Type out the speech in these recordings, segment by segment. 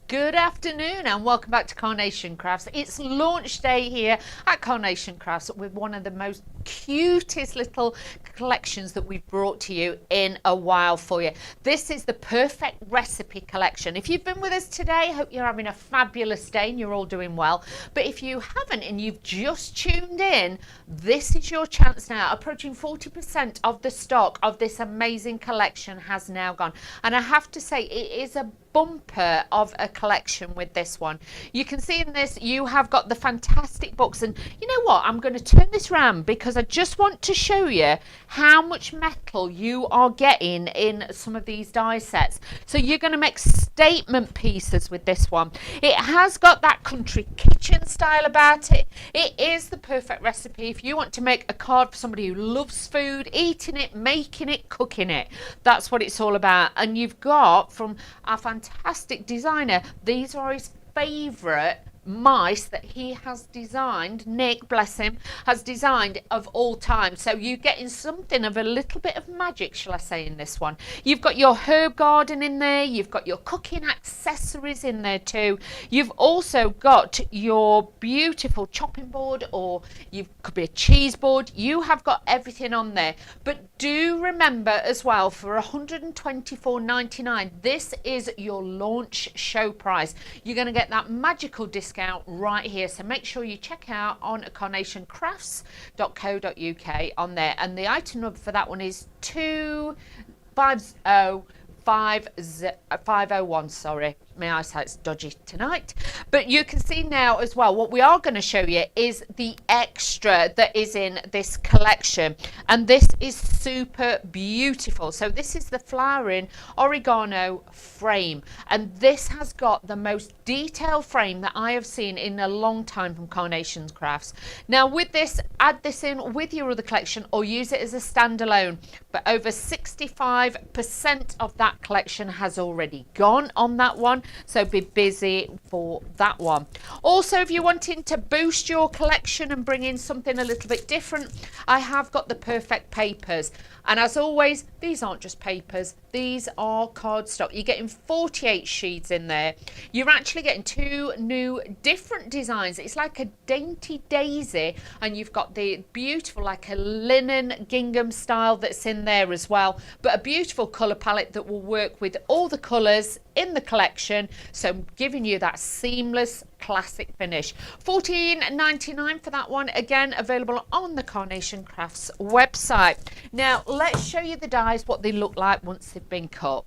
Good afternoon and welcome back to Carnation Crafts. It's launch day here at Carnation Crafts with one of the most cutest little collections that we've brought to you in a while for you. This is the perfect recipe collection. If you've been with us today, I hope you're having a fabulous day and you're all doing well. But if you haven't and you've just tuned in, this is your chance now. Approaching 40% of the stock of this amazing collection has now gone. And I have to say, it is a bumper of a collection with this one. You can see in this you have got the fantastic books, and you know what, I'm going to turn this round because I just want to show you how much metal you are getting in some of these die sets. So you're going to make statement pieces with this one. It has got that country kitchen style about it. It is the perfect recipe if you want to make a card for somebody who loves food, eating it, making it, cooking it. That's what it's all about. And you've got from our fantastic designer, these are his favourite mice that he has designed. Nick, bless him, has designed of all time. So you're getting something of a little bit of magic, shall I say, in this one. You've got your herb garden in there, you've got your cooking accessories in there too. You've also got your beautiful chopping board, or you could be a cheese board. You have got everything on there. But do remember as well, for $124.99, this is your launch show price. You're going to get that magical discount right here, so make sure you check out on carnationcrafts.co.uk on there, and the item number for that one is 250501. Sorry, my eyesight's dodgy tonight. But you can see now as well, what we are going to show you is the extra that is in this collection, and this is super beautiful. So this is the flowering oregano frame, and this has got the most detailed frame that I have seen in a long time from Carnation Crafts. Now with this, add this in with your other collection or use it as a standalone, but over 65% of that collection has already gone on that one, so be busy for that one. Also, if you're wanting to boost your collection and bring in something a little bit different, I have got the perfect papers, and as always, these aren't just papers, these are cardstock. You're getting 48 sheets in there. You're actually getting two new different designs. It's like a dainty daisy, and you've got the beautiful like a linen gingham style that's in there as well, but a beautiful colour palette that will work with all the colours in the collection, so giving you that seamless classic finish. $14.99 for that one, again available on the Carnation Crafts website. Now let's show you the dies, what they look like once they've been cut.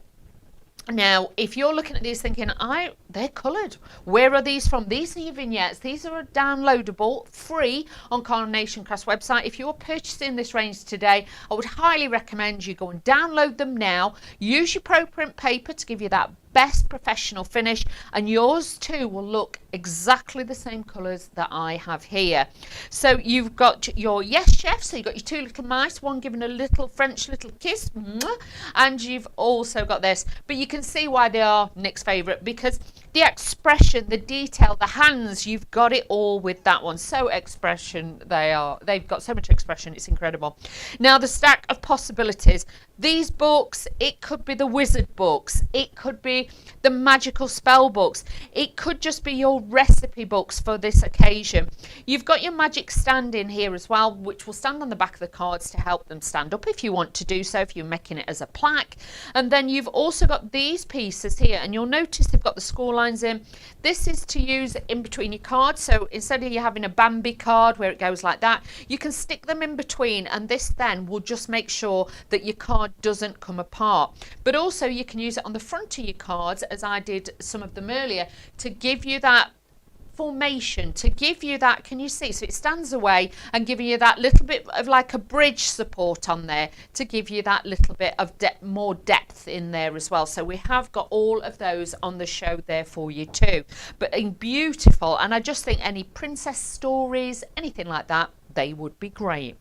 Now, if you're looking at these thinking, they're coloured. Where are these from? These are your vignettes. These are downloadable, free on Carnation Crafts website. If you're purchasing this range today, I would highly recommend you go and download them now. Use your ProPrint paper to give you that best professional finish, and yours too will look exactly the same colours that I have here. So you've got your Yes Chef, so you've got your two little mice, one giving a little French little kiss, and you've also got this, but you can see why they are Nick's favourite, because the expression, the detail, the hands, you've got it all with that one. So expression, they've got so much expression, it's incredible. Now the stack of possibilities, these books, it could be the wizard books, it could be the magical spell books, it could just be your recipe books for this occasion. You've got your magic stand in here as well, which will stand on the back of the cards to help them stand up if you want to do so, if you're making it as a plaque. And then you've also got these pieces here, and you'll notice they've got the score lines in. This is to use in between your cards, so instead of you having a Bambi card where it goes like that, you can stick them in between, and this then will just make sure that your card doesn't come apart. But also you can use it on the front of your cards, as I did some of them earlier, to give you that formation, to give you that, can you see, so it stands away and giving you that little bit of like a bridge support on there to give you that little bit of more depth in there as well. So we have got all of those on the show there for you too, but in beautiful, and I just think any princess stories, anything like that, they would be great.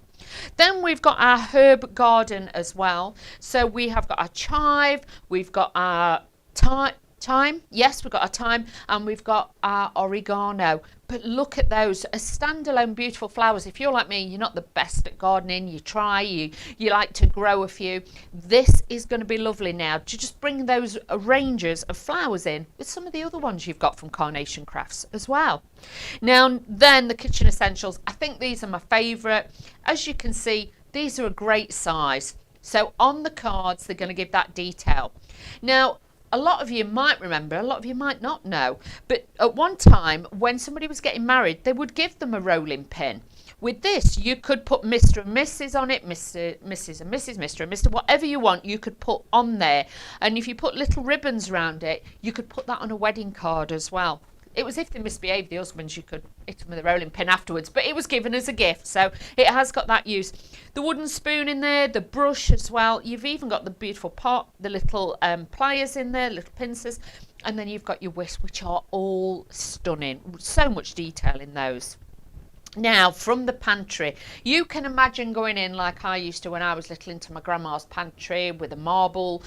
Then we've got our herb garden as well, so we have got our chive, we've got our Thyme, yes, we've got our thyme, and we've got our oregano. But look at those, as standalone beautiful flowers. If you're like me, you're not the best at gardening, you try, you like to grow a few, this is going to be lovely now to just bring those ranges of flowers in with some of the other ones you've got from Carnation Crafts as well. Now then, the kitchen essentials, I think these are my favourite. As you can see, these are a great size. So on the cards, they're going to give that detail. Now, a lot of you might remember, a lot of you might not know, but at one time when somebody was getting married, they would give them a rolling pin. With this, you could put Mr. and Mrs. on it, Mrs. and Mrs., Mr. and Mr., whatever you want, you could put on there. And if you put little ribbons around it, you could put that on a wedding card as well. It was if they misbehaved, the husbands, you could hit them with a rolling pin afterwards, but it was given as a gift, so it has got that use. The wooden spoon in there, the brush as well. You've even got the beautiful pot, the little pliers in there, little pincers, and then you've got your whisk, which are all stunning. So much detail in those. Now, from the pantry, you can imagine going in like I used to when I was little, into my grandma's pantry with a marble,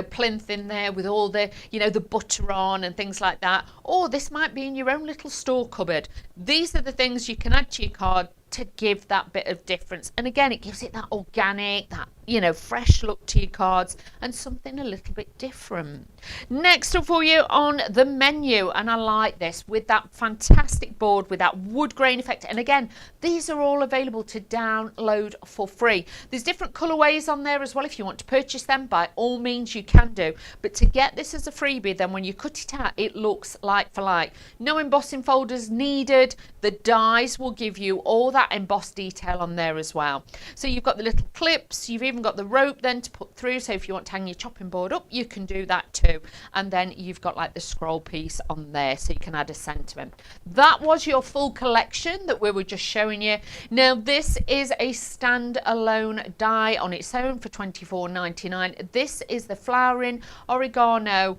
plinth in there with all the, the butter on and things like that. Or this might be in your own little store cupboard. These are the things you can add to your card to give that bit of difference. And again, it gives it that organic, that, fresh look to your cards and something a little bit different. Next up for you on the menu, and I like this, with that fantastic board with that wood grain effect. And again, these are all available to download for free. There's different colorways on there as well. If you want to purchase them, by all means you can do. But to get this as a freebie, then when you cut it out, it looks like for like. No embossing folders needed. The dies will give you all that embossed detail on there as well. So you've got the little clips, you've even got the rope then to put through, so if you want to hang your chopping board up, you can do that too. And then you've got like the scroll piece on there, so you can add a sentiment. That was your full collection that we were just showing you. Now this is a standalone die on its own for $24.99. This is the flowering oregano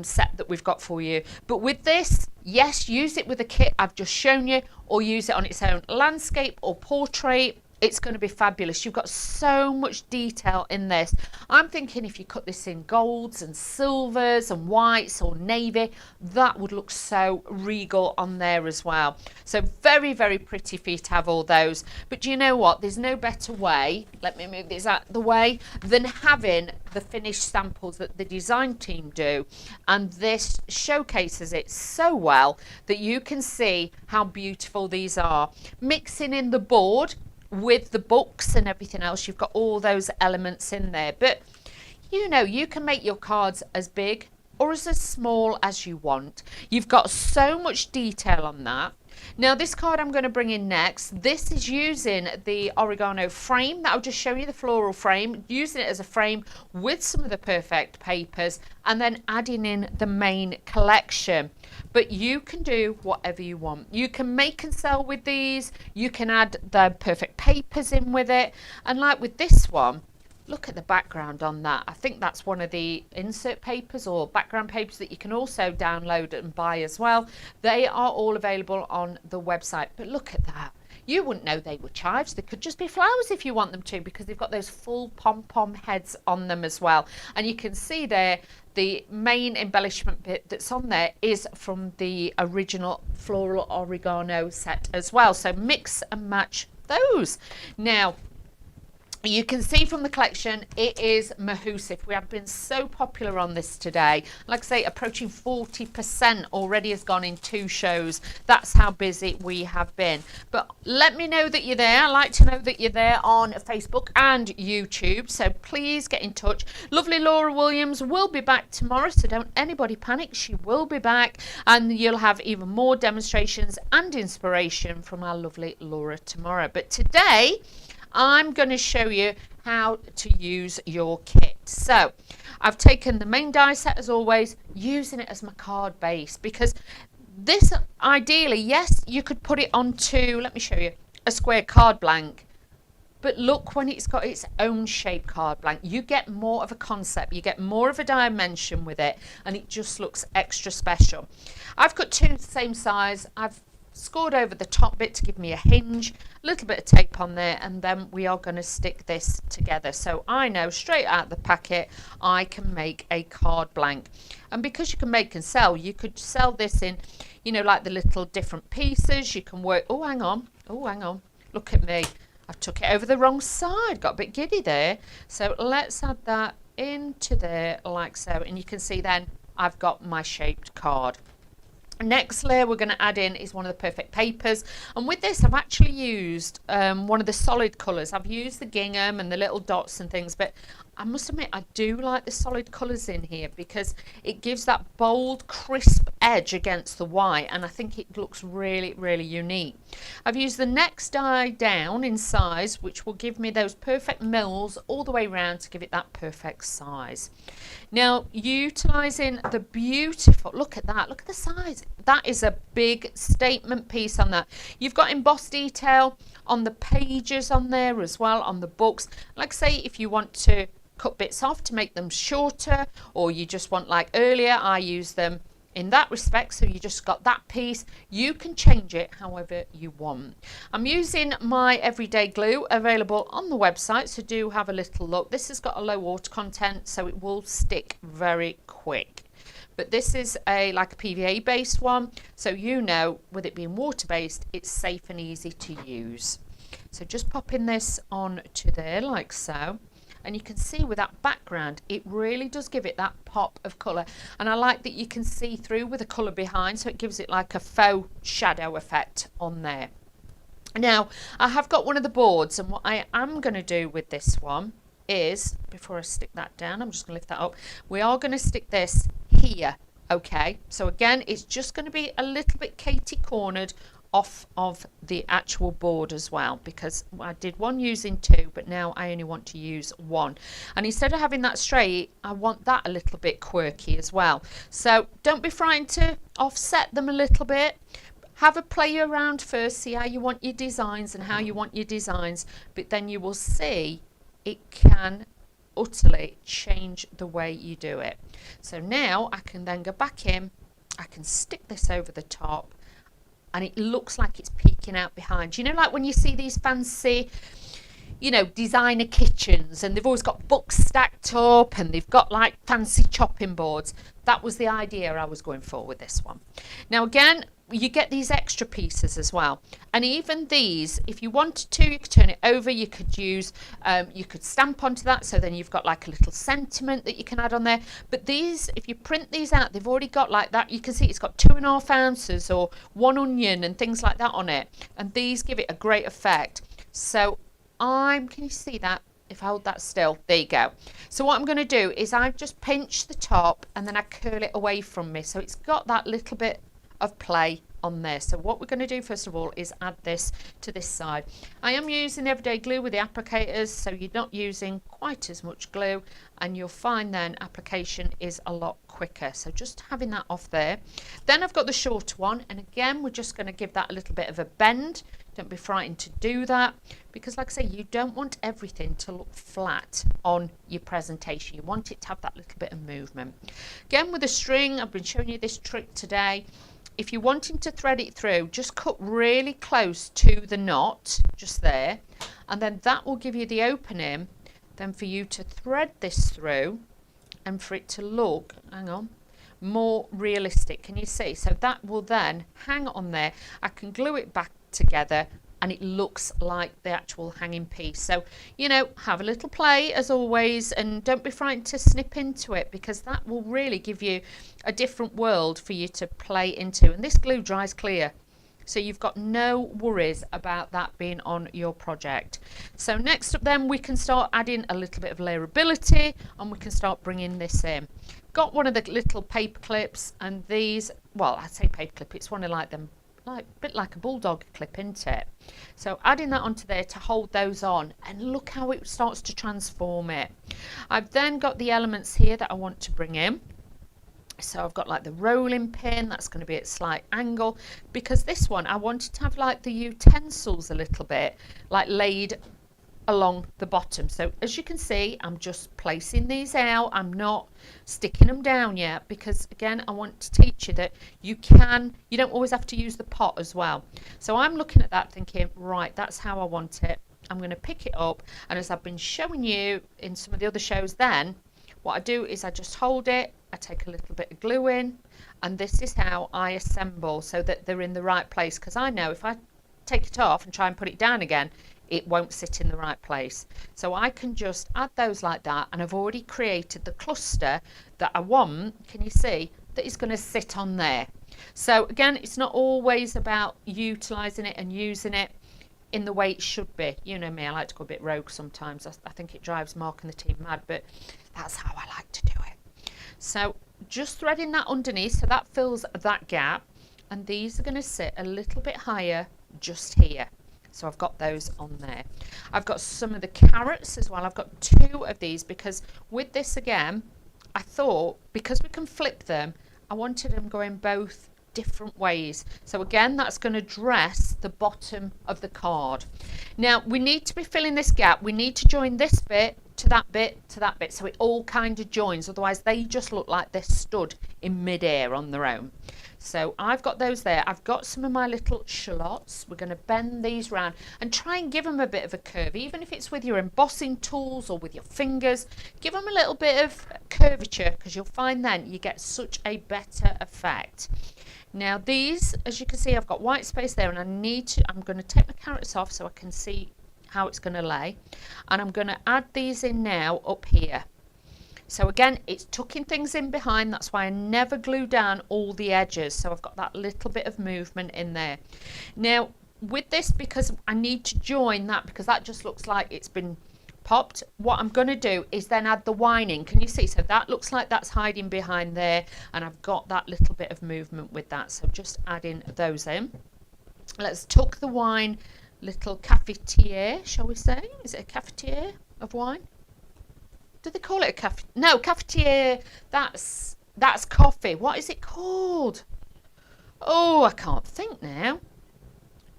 set that we've got for you. But with this, yes, use it with the kit I've just shown you, or use it on its own, landscape or portrait. It's going to be fabulous. You've got so much detail in this. I'm thinking if you cut this in golds and silvers and whites or navy, that would look so regal on there as well. So very, very pretty for you to have all those. But do you know what? There's no better way, let me move this out of the way, than having the finished samples that the design team do. And this showcases it so well that you can see how beautiful these are. Mixing in the board with the books and everything else, you've got all those elements in there. But you can make your cards as big or as small as you want. You've got so much detail on that. Now this card I'm going to bring in next, this is using the oregano frame that I'll just show you, the floral frame, using it as a frame with some of the perfect papers and then adding in the main collection. But you can do whatever you want. You can make and sell with these, you can add the perfect papers in with it, and like with this one, look at the background on that. I think that's one of the insert papers or background papers that you can also download and buy as well. They are all available on the website. But look at that. You wouldn't know they were chives. They could just be flowers if you want them to, because they've got those full pom-pom heads on them as well. And you can see there the main embellishment bit that's on there is from the original floral oregano set as well. So mix and match those. Now, you can see from the collection, it is Mahusif. We have been so popular on this today. Like I say, approaching 40% already has gone in 2 shows. That's how busy we have been. But let me know that you're there. I like to know that you're there on Facebook and YouTube. So please get in touch. Lovely Laura Williams will be back tomorrow, so don't anybody panic. She will be back, and you'll have even more demonstrations and inspiration from our lovely Laura tomorrow. But today, I'm going to show you how to use your kit. So I've taken the main die set as always, using it as my card base, because this ideally, yes, you could put it onto, let me show you, a square card blank. But look, when it's got its own shape card blank, you get more of a concept, you get more of a dimension with it, and it just looks extra special. I've got 2 the same size. I've scored over the top bit to give me a hinge, a little bit of tape on there, and then we are going to stick this together. So I know straight out of the packet I can make a card blank. And because you can make and sell, you could sell this in, you know, like the little different pieces. You can work, oh hang on, look at me, I took it over the wrong side, got a bit giddy there. So let's add that into there like so, and you can see then I've got my shaped card. Next layer we're going to add in is one of the perfect papers, and with this I've actually used one of the solid colours. I've used the gingham and the little dots and things, but I must admit I do like the solid colours in here because it gives that bold crisp edge against the white, and I think it looks really, really unique. I've used the next die down in size, which will give me those perfect mills all the way around to give it that perfect size. Now utilising the beautiful, look at that, look at the size, that is a big statement piece on that. You've got embossed detail on the pages on there as well, on the books. Like say if you want to cut bits off to make them shorter, or you just want, like earlier I use them in that respect, so you just got that piece, you can change it however you want. I'm using my everyday glue available on the website, so do have a little look. This has got a low water content, so it will stick very quick, but this is like a PVA based one, so you know with it being water based it's safe and easy to use. So just popping this on to there like so. And you can see with that background, it really does give it that pop of colour. And I like that you can see through with the colour behind, so it gives it like a faux shadow effect on there. Now, I have got one of the boards, and what I am going to do with this one is, before I stick that down, I'm just going to lift that up. We are going to stick this here, okay? So again, it's just going to be a little bit Katie cornered off of the actual board as well, because I did one using two, but now I only want to use one, and instead of having that straight I want that a little bit quirky as well. So don't be frightened to offset them a little bit, have a play around first, see how you want your designs and how you want your designs, but then you will see it can utterly change the way you do it. So now I can then go back in, I can stick this over the top, and it looks like it's peeking out behind. You know, like when you see these fancy, you know, designer kitchens, and they've always got books stacked up and they've got like fancy chopping boards. That was the idea I was going for with this one. Now again, you get these extra pieces as well, and even these, if you wanted to, you could turn it over, you could use you could stamp onto that, so then you've got like a little sentiment that you can add on there. But these, if you print these out, they've already got like that, you can see it's got 2.5 ounces or 1 onion and things like that on it, and these give it a great effect. So can you see that? If I hold that still, there you go. So what I'm going to do is I just pinch the top and then I curl it away from me, so it's got that little bit of play on there. So what we're going to do first of all is add this to this side. I am using everyday glue with the applicators, so you're not using quite as much glue, and you'll find then application is a lot quicker. So just having that off there. Then I've got the shorter one, and again we're just going to give that a little bit of a bend. Don't be frightened to do that, because like I say, you don't want everything to look flat on your presentation. You want it to have that little bit of movement. Again with the string, I've been showing you this trick today. If you're wanting to thread it through, just cut really close to the knot, just there, and then that will give you the opening then for you to thread this through and for it to look, hang on, more realistic. Can you see? So that will then hang on there. I can glue it back together and it looks like the actual hanging piece. So, you know, have a little play as always, and don't be frightened to snip into it, because that will really give you a different world for you to play into. And this glue dries clear, so you've got no worries about that being on your project. So next up then we can start adding a little bit of layerability, and we can start bringing this in. Got one of the little paper clips, and these, well, I say paper clip, it's one of like them, like a bit like a bulldog clip, isn't it? So adding that onto there to hold those on, and look how it starts to transform it. I've then got the elements here that I want to bring in. So I've got like the rolling pin, that's going to be at slight angle, because this one I wanted to have like the utensils a little bit like laid along the bottom. So as you can see, I'm just placing these out. I'm not sticking them down yet, because again, I want to teach you that you don't always have to use the pot as well. So I'm looking at that thinking, right, that's how I want it. I'm going to pick it up, and as I've been showing you in some of the other shows, then what I do is I just hold it, I take a little bit of glue in, and this is how I assemble so that they're in the right place, because I know if I take it off and try and put it down again, it won't sit in the right place. So I can just add those like that, and I've already created the cluster that I want, can you see, that is going to sit on there. So again, it's not always about utilising it and using it in the way it should be. You know me, I like to go a bit rogue sometimes. I think it drives Mark and the team mad, but that's how I like to do it. So just threading that underneath, so that fills that gap, and these are going to sit a little bit higher just here. So I've got those on there. I've got some of the carrots as well. I've got 2 of these, because with this again, I thought because we can flip them, I wanted them going both different ways. So again, that's going to dress the bottom of the card. Now we need to be filling this gap. We need to join this bit to that bit to that bit, so it all kind of joins, otherwise they just look like they're stood in mid-air on their own. So I've got those there. I've got some of my little shallots. We're going to bend these round and try and give them a bit of a curve, even if it's with your embossing tools or with your fingers. Give them a little bit of curvature, because you'll find then you get such a better effect. Now these, as you can see, I've got white space there, and I'm going to take my carrots off so I can see how it's going to lay, and I'm going to add these in now up here. So again, it's tucking things in behind. That's why I never glue down all the edges, so I've got that little bit of movement in there. Now with this, because I need to join that, because that just looks like it's been popped, what I'm going to do is then add the wine. Can you see? So that looks like that's hiding behind there, and I've got that little bit of movement with that. So just adding those in. Let's tuck the wine little cafetiere, shall we say? Is it a cafetiere of wine? Do they call it a cafe? No, cafetiere, that's coffee. What is it called? Oh, I can't think now.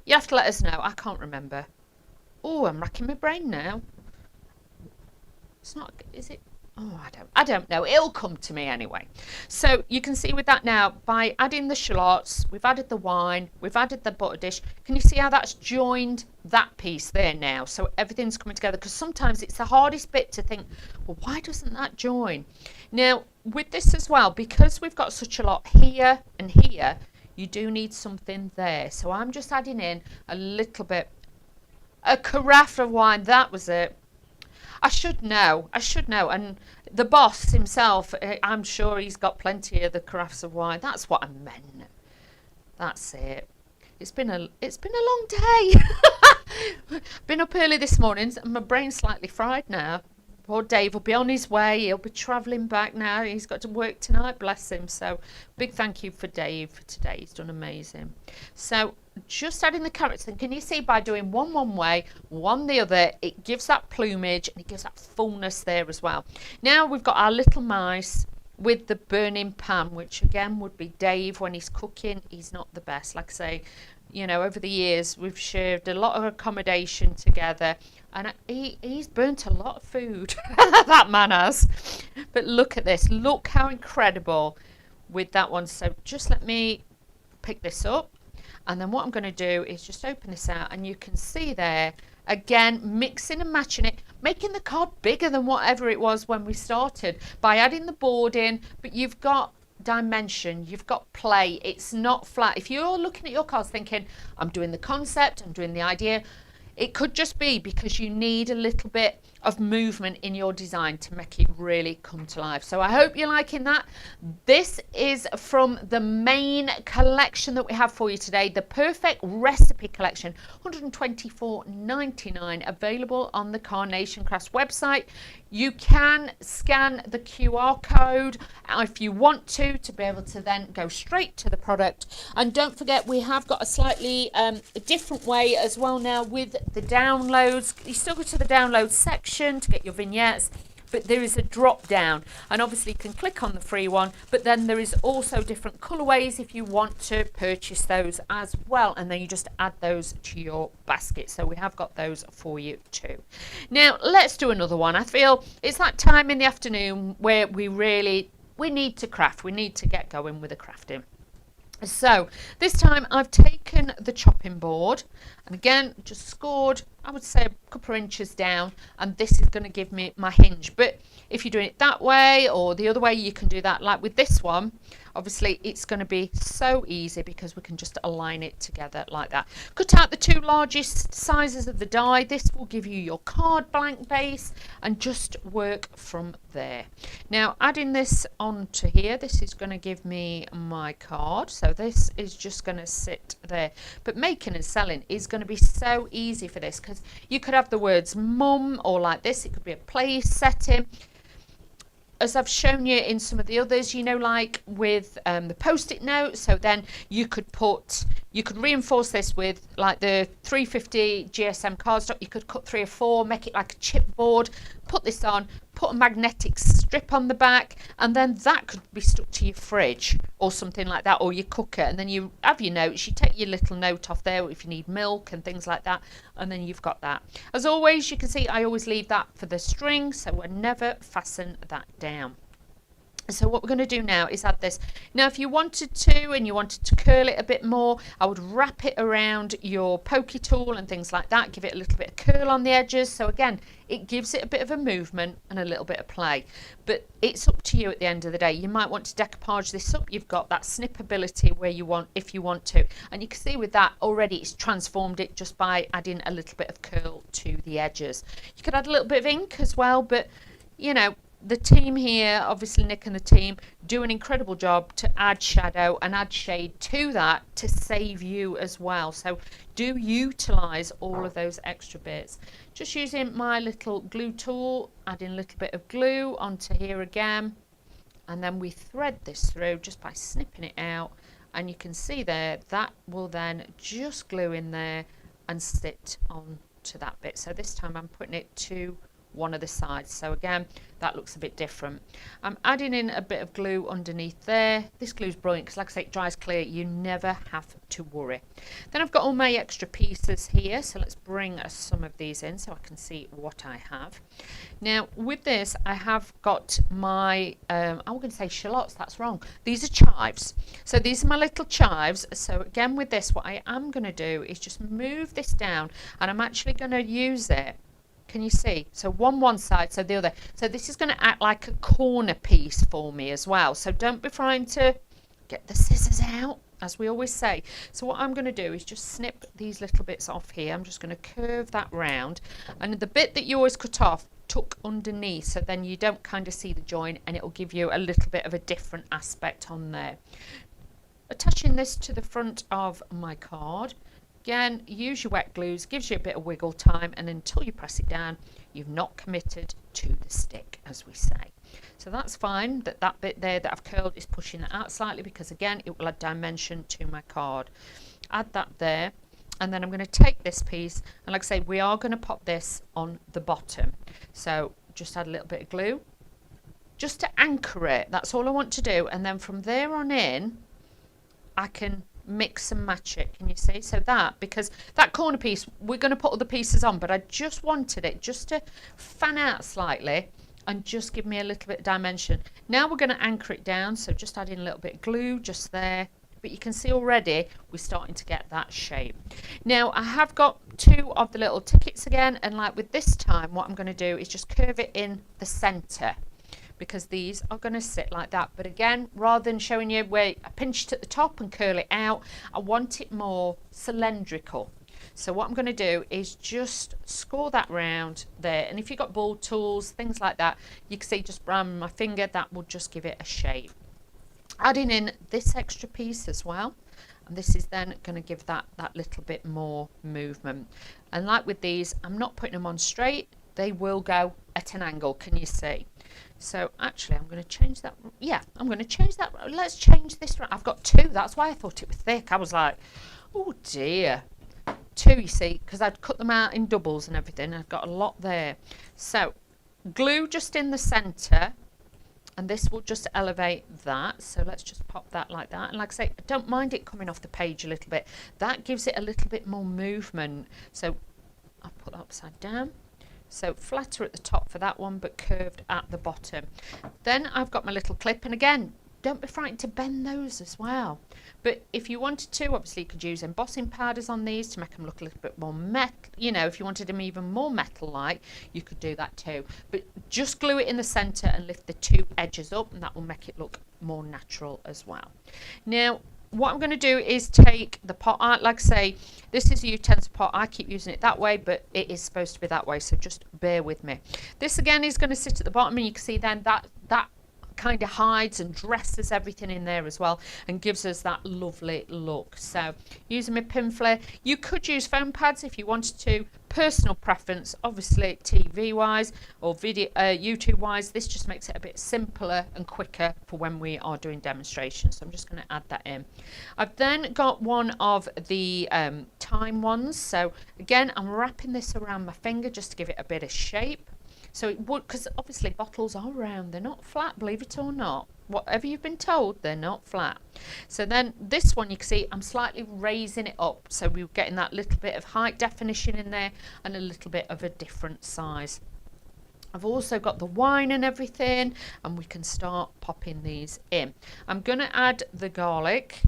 You have to let us know. I can't remember. Oh, I'm racking my brain now. It's not, is it? Oh, I don't know. It'll come to me anyway. So you can see with that now, by adding the shallots, we've added the wine, we've added the butter dish. Can you see how that's joined that piece there now? So everything's coming together, because sometimes it's the hardest bit to think, well, why doesn't that join? Now with this as well, because we've got such a lot here and here, you do need something there. So I'm just adding in a little bit, a carafe of wine. That was it. I should know, and the boss himself, I'm sure he's got plenty of the carafes of wine. That's what I meant. That's it. It's been a long day. Been up early this morning, and my brain's slightly fried now. Poor Dave will be on his way. He'll be travelling back now. He's got to work tonight, bless him. So big thank you for Dave for today. He's done amazing. So just adding the carrots, and can you see by doing one way, one the other, it gives that plumage and it gives that fullness there as well. Now we've got our little mice with the burning pan, which again would be Dave when he's cooking. He's not the best, like I say, you know, over the years we've shared a lot of accommodation together, and he's burnt a lot of food. That man has. But look at this, look how incredible with that one. So just let me pick this up, and then what I'm going to do is just open this out, and you can see there again mixing and matching it, making the card bigger than whatever it was when we started by adding the board in. But you've got dimension, you've got play. It's not flat. If you're looking at your cards thinking, I'm doing the concept, I'm doing the idea, it could just be because you need a little bit of movement in your design to make it really come to life. So I hope you're liking that. This is from the main collection that we have for you today, the Perfect Recipe Collection, $124.99, available on the Carnation Crafts website. You can scan the QR code if you want to be able to then go straight to the product. And don't forget, we have got a slightly different way as well now with the downloads. You still go to the download section to get your vignettes, but there is a drop down, and obviously you can click on the free one, but then there is also different colorways if you want to purchase those as well, and then you just add those to your basket. So we have got those for you too. Now let's do another one. I feel it's that time in the afternoon where we need to craft, we need to get going with the crafting. So this time I've taken the chopping board and again just scored, I would say, a couple of inches down, and this is going to give me my hinge. But if you're doing it that way or the other way, you can do that. Like with this one, obviously it's going to be so easy because we can just align it together like that. Cut out the two largest sizes of the die. This will give you your card blank base, and just work from there. Now adding this onto here, this is going to give me my card, so this is just going to sit there. But making and selling is going to be so easy for this, because you could have the words mum, or like this, it could be a place setting. As I've shown you in some of the others, you know, like with the post-it notes, so then you could reinforce this with like the 350 GSM cardstock. You could cut 3 or 4, make it like a chipboard, put this on, put a magnetic strip on the back, and then that could be stuck to your fridge or something like that, or your cooker, and then you have your notes. You take your little note off there if you need milk and things like that, and then you've got that. As always, you can see I always leave that for the string, so I never fasten that down. So what we're going to do now is add this. Now if you wanted to, and you wanted to curl it a bit more, I would wrap it around your pokey tool and things like that, give it a little bit of curl on the edges. So again, it gives it a bit of a movement and a little bit of play, but it's up to you at the end of the day. You might want to decoupage this up. You've got that snip ability where you want, if you want to, and you can see with that already it's transformed it just by adding a little bit of curl to the edges. You could add a little bit of ink as well, but you know, the team here, obviously Nick and the team, do an incredible job to add shadow and add shade to that to save you as well. So do utilize all of those extra bits. Just using my little glue tool, adding a little bit of glue onto here again, and then we thread this through just by snipping it out, and you can see there that will then just glue in there and sit on to that bit. So this time I'm putting it to one of the sides, so again that looks a bit different. I'm adding in a bit of glue underneath there. This glue is brilliant because, like I say, it dries clear. You never have to worry. Then I've got all my extra pieces here, so let's bring some of these in so I can see what I have. Now with this I have got my I'm going to say shallots, that's wrong, these are chives. So these are my little chives. So again with this, what I am going to do is just move this down, and I'm actually going to use it. Can you see? So one side, so the other. So this is going to act like a corner piece for me as well. So don't be trying to get the scissors out, as we always say. So what I'm going to do is just snip these little bits off here. I'm just going to curve that round, and the bit that you always cut off, tuck underneath, so then you don't kind of see the joint, and it will give you a little bit of a different aspect on there. Attaching this to the front of my card. Again, use your wet glues, gives you a bit of wiggle time, and until you press it down, you've not committed to the stick, as we say. So that's fine, that bit there that I've curled is pushing that out slightly, because again, it will add dimension to my card. Add that there, and then I'm going to take this piece, and like I say, we are going to pop this on the bottom. So just add a little bit of glue, just to anchor it. That's all I want to do, and then from there on in, I can mix and match it. Can you see? So that, because that corner piece we're going to put other pieces on, but I just wanted it just to fan out slightly and just give me a little bit of dimension. Now we're going to anchor it down, so just adding a little bit of glue just there, but you can see already we're starting to get that shape. Now I have got 2 of the little tickets again, and like with this time what I'm going to do is just curve it in the center, because these are going to sit like that. But again, rather than showing you where I pinched at the top and curl it out, I want it more cylindrical. So what I'm going to do is just score that round there, and if you've got ball tools, things like that, you can see just around my finger, that will just give it a shape. Adding in this extra piece as well, and this is then going to give that little bit more movement. And like with these, I'm not putting them on straight, they will go at an angle. Can you see? So actually I'm going to change that. Yeah, I'm going to change that. Let's change this. I've got 2. That's why I thought it was thick. I was like, oh dear. 2, you see, because I'd cut them out in doubles and everything. I've got a lot there. So glue just in the center, and this will just elevate that. So let's just pop that like that. And like I say, I don't mind it coming off the page a little bit. That gives it a little bit more movement. So I'll put that upside down. So flatter at the top for that one, but curved at the bottom. Then I've got my little clip, and again, don't be frightened to bend those as well. But if you wanted to, obviously you could use embossing powders on these to make them look a little bit more metal. You know, if you wanted them even more metal-like, you could do that too. But just glue it in the center and lift the two edges up, and that will make it look more natural as well. Now, what I'm going to do is take the pot out. Like I say, this is a utensil pot. I keep using it that way, but it is supposed to be that way, so just bear with me. This again is going to sit at the bottom, and you can see then that kind of hides and dresses everything in there as well, and gives us that lovely look. So using my pin flare, you could use foam pads if you wanted to. Personal preference, obviously TV wise or video YouTube wise, this just makes it a bit simpler and quicker for when we are doing demonstrations. So I'm just going to add that in. I've then got one of the time ones, so again I'm wrapping this around my finger just to give it a bit of shape. So it would, because obviously bottles are round, they're not flat, believe it or not. Whatever you've been told, they're not flat. So then this one, you can see I'm slightly raising it up, so we're getting that little bit of height definition in there and a little bit of a different size. I've also got the wine and everything, and we can start popping these in. I'm going to add the garlic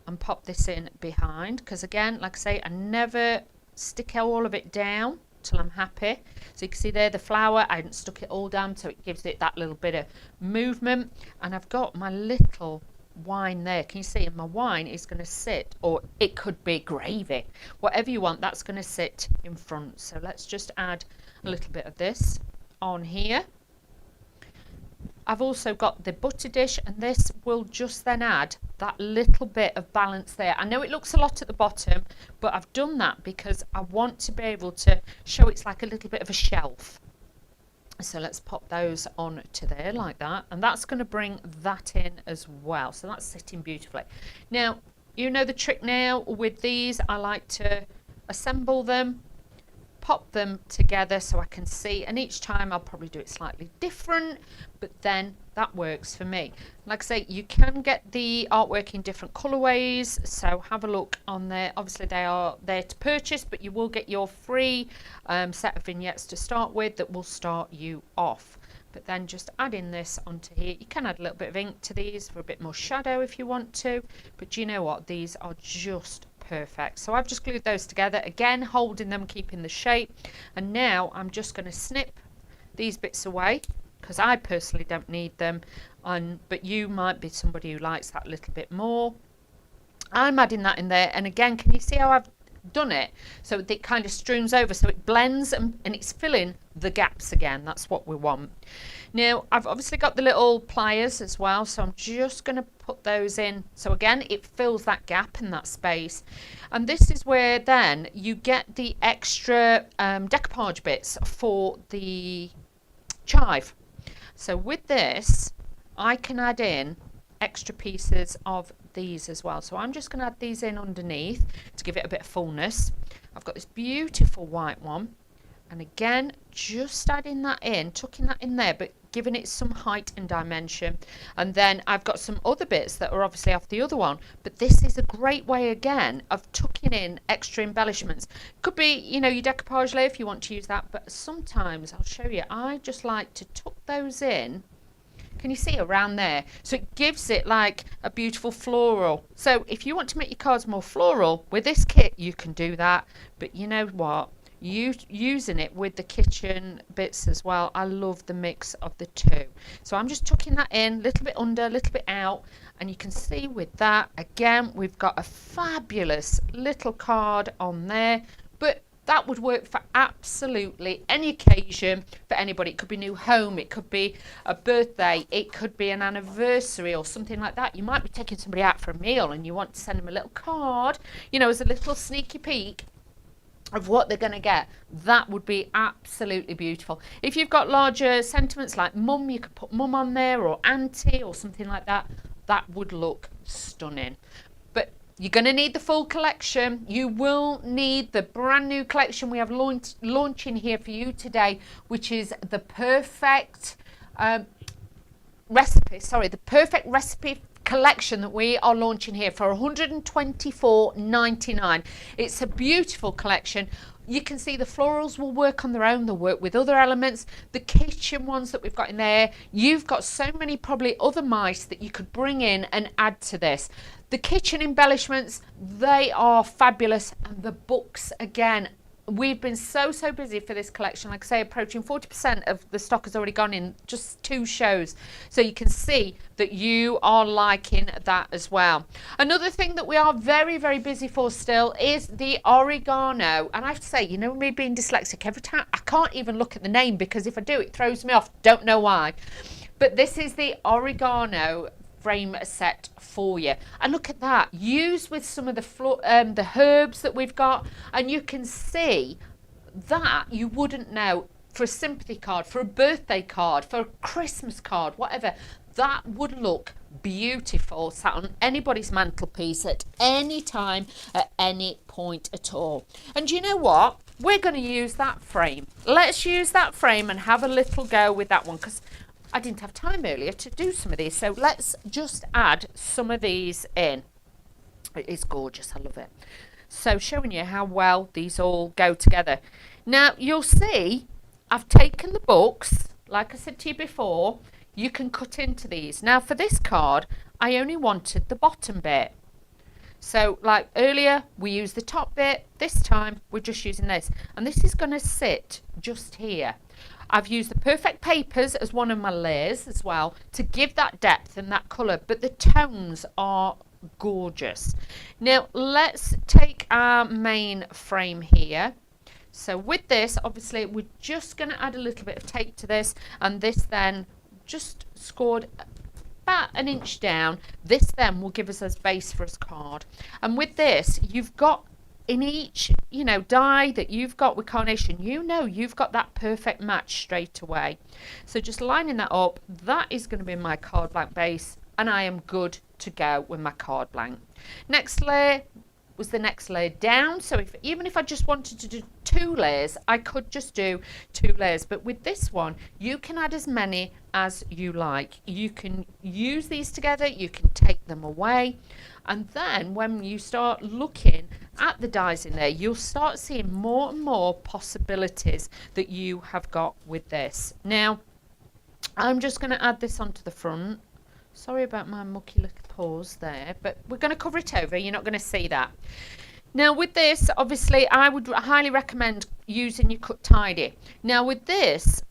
and pop this in behind, because again, like I say, I never stick all of it down till I'm happy. So you can see there the flour, I hadn't stuck it all down, so it gives it that little bit of movement. And I've got my little wine there. Can you see? And my wine is going to sit, or it could be gravy, whatever you want, that's going to sit in front. So let's just add a little bit of this on here. I've also got the butter dish, and this will just then add that little bit of balance there. I know it looks a lot at the bottom, but I've done that because I want to be able to show it's like a little bit of a shelf. So let's pop those on to there like that, and that's going to bring that in as well. So that's sitting beautifully. Now, you know the trick now with these, I like to assemble them, pop them together so I can see, and each time I'll probably do it slightly different, but then that works for me. Like I say, you can get the artwork in different colorways, so have a look on there. Obviously they are there to purchase, but you will get your free set of vignettes to start with that will start you off. But then just adding this onto here, you can add a little bit of ink to these for a bit more shadow if you want to, but you know what, these are just perfect. So I've just glued those together, again holding them, keeping the shape, and now I'm just going to snip these bits away because I personally don't need them, but you might be somebody who likes that a little bit more. I'm adding that in there, and again, can you see how I've done it? So it kind of streams over, so it blends and it's filling the gaps again. That's what we want. Now I've obviously got the little pliers as well, so I'm just going to put those in, so again it fills that gap in that space. And this is where then you get the extra decoupage bits for the chive. So with this I can add in extra pieces of these as well, so I'm just going to add these in underneath to give it a bit of fullness. I've got this beautiful white one, and again just adding that in, tucking that in there, but giving it some height and dimension. And then I've got some other bits that are obviously off the other one, but this is a great way again of tucking in extra embellishments. Could be, you know, your decoupage layer if you want to use that, but sometimes I'll show you, I just like to tuck those in. Can you see around there? So it gives it like a beautiful floral. So if you want to make your cards more floral with this kit, you can do that. But you know what? Using it with the kitchen bits as well, I love the mix of the two. So I'm just tucking that in, a little bit under, a little bit out, and you can see with that, again, we've got a fabulous little card on there, but that would work for absolutely any occasion for anybody. It could be new home, it could be a birthday, it could be an anniversary or something like that. You might be taking somebody out for a meal and you want to send them a little card, you know, as a little sneaky peek of what they're going to get. That would be absolutely beautiful. If you've got larger sentiments like mum, you could put mum on there, or auntie or something like that. That would look stunning. But You're going to need the full collection. You will need the brand new collection we have launching here for you today, which is the perfect the perfect recipe collection that we are launching here for $124.99. It's a beautiful collection. You can see the florals will work on their own, they'll work with other elements. The kitchen ones that we've got in there, you've got so many probably other mice that you could bring in and add to this. The kitchen embellishments, they are fabulous. And the books, again, we've been so busy for this collection. Like I say, approaching 40% of the stock has already gone in just 2 shows. So you can see that you are liking that as well. Another thing that we are very busy for still is the oregano. And I have to say, you know, me being dyslexic, every time I can't even look at the name, because if I do, it throws me off. Don't know why. But this is the oregano frame set for you, and look at that, used with some of the herbs that we've got, and you can see that you wouldn't know, for a sympathy card, for a birthday card, for a Christmas card, whatever, that would look beautiful sat on anybody's mantelpiece at any time, at any point at all. And you know what, we're going to use that frame. Let's use that frame and have a little go with that one, because I didn't have time earlier to do some of these, so let's just add some of these in. It is gorgeous, I love it. So showing you how well these all go together. Now you'll see I've taken the books, like I said to you before, you can cut into these. Now for this card, I only wanted the bottom bit. So like earlier, we used the top bit, this time we're just using this. And this is going to sit just here. I've used the perfect papers as one of my layers as well to give that depth and that colour, but the tones are gorgeous. Now let's take our main frame here. So with this, obviously we're just going to add a little bit of tape to this, and this then just scored about 1 inch down. This then will give us as base for a card. And with this, you've got in each, you know, die that you've got with Carnation, you know you've got that perfect match straight away. So just lining that up, that is going to be my card blank base, and I am good to go with my card blank. Next layer was the next layer down, so even if I just wanted to do 2 layers, I could just do 2 layers. But with this one, you can add as many as you like. You can use these together, you can take them away, and then when you start looking at the dies in there, you'll start seeing more and more possibilities that you have got with this. Now I'm just going to add this onto the front. Sorry about my mucky little paws there, but we're going to cover it over. You're not going to see that. Now with this, obviously I would highly recommend using your cut tidy. Now with this,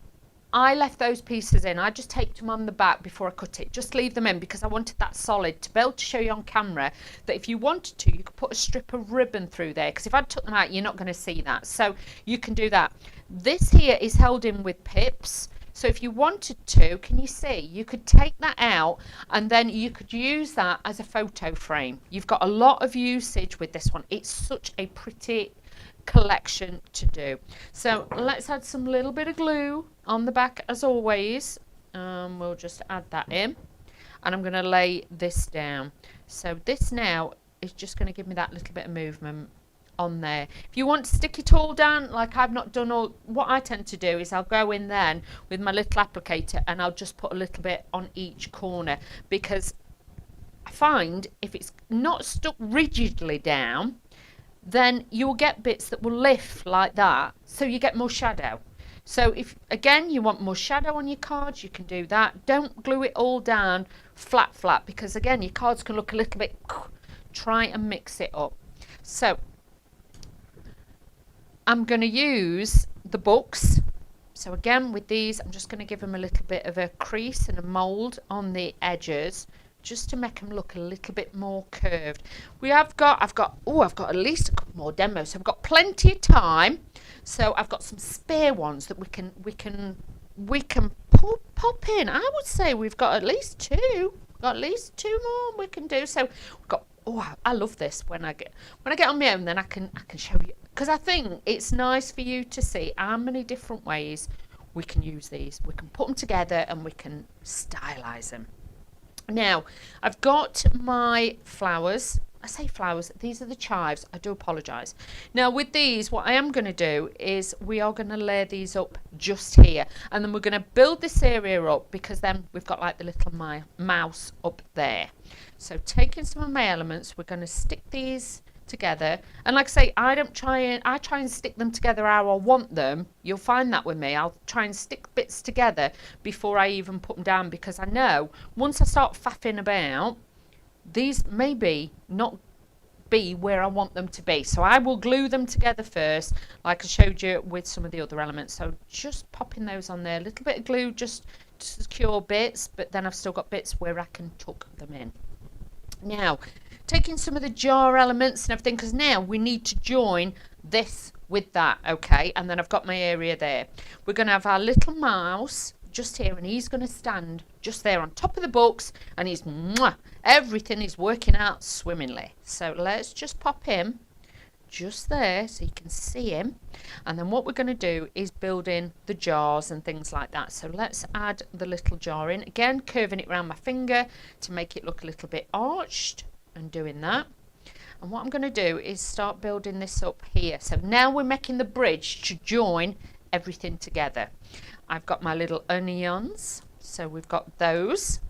I left those pieces in. I just taped them on the back before I cut it. Just leave them in because I wanted that solid to be able to show you on camera that if you wanted to, you could put a strip of ribbon through there, because if I took them out, you're not going to see that. So you can do that. This here is held in with pips. So if you wanted to, can you see, you could take that out and then you could use that as a photo frame. You've got a lot of usage with this one. It's such a pretty collection to do. So let's add some little bit of glue on the back as always. We'll just add that in, and I'm going to lay this down. So this now is just going to give me that little bit of movement on there. If you want to stick it all down, like I've not done all, what I tend to do is I'll go in then with my little applicator and I'll just put a little bit on each corner, because I find if it's not stuck rigidly down, then you'll get bits that will lift like that, so you get more shadow. So if again you want more shadow on your cards, you can do that. Don't glue it all down flat, because again your cards can look a little bit, try and mix it up. So I'm going to use the books. So again with these, I'm just going to give them a little bit of a crease and a mould on the edges, just to make them look a little bit more curved. I've got at least a couple more demos, so I've got plenty of time. So I've got some spare ones that we can pop in. I would say we've got at least 2. Got at least 2 more we can do. So we've got, I love this when I get on my own, then I can show you, because I think it's nice for you to see how many different ways we can use these. We can put them together and we can stylize them. Now I've got my flowers I say flowers, these are the chives. I do apologise. Now with these, what I am going to do is we are going to layer these up just here, and then we're going to build this area up, because then we've got like the little mouse up there. So taking some of my elements, we're going to stick these together, and like I say, I try and stick them together how I want them. You'll find that with me, I'll try and stick bits together before I even put them down, because I know once I start faffing about, these maybe not be where I want them to be. So I will glue them together first, like I showed you with some of the other elements. So just popping those on there, a little bit of glue just to secure bits, but then I've still got bits where I can tuck them in. Now taking some of the jar elements and everything, because now we need to join this with that, okay? And then I've got my area there. We're going to have our little mouse just here, and he's going to stand just there on top of the books, and he's everything is working out swimmingly. So let's just pop him just there so you can see him, and then what we're going to do is build in the jars and things like that. So let's add the little jar in again, curving it around my finger to make it look a little bit arched, and doing that. And what I'm going to do is start building this up here. So now we're making the bridge to join everything together. I've got my little onions, so we've got those,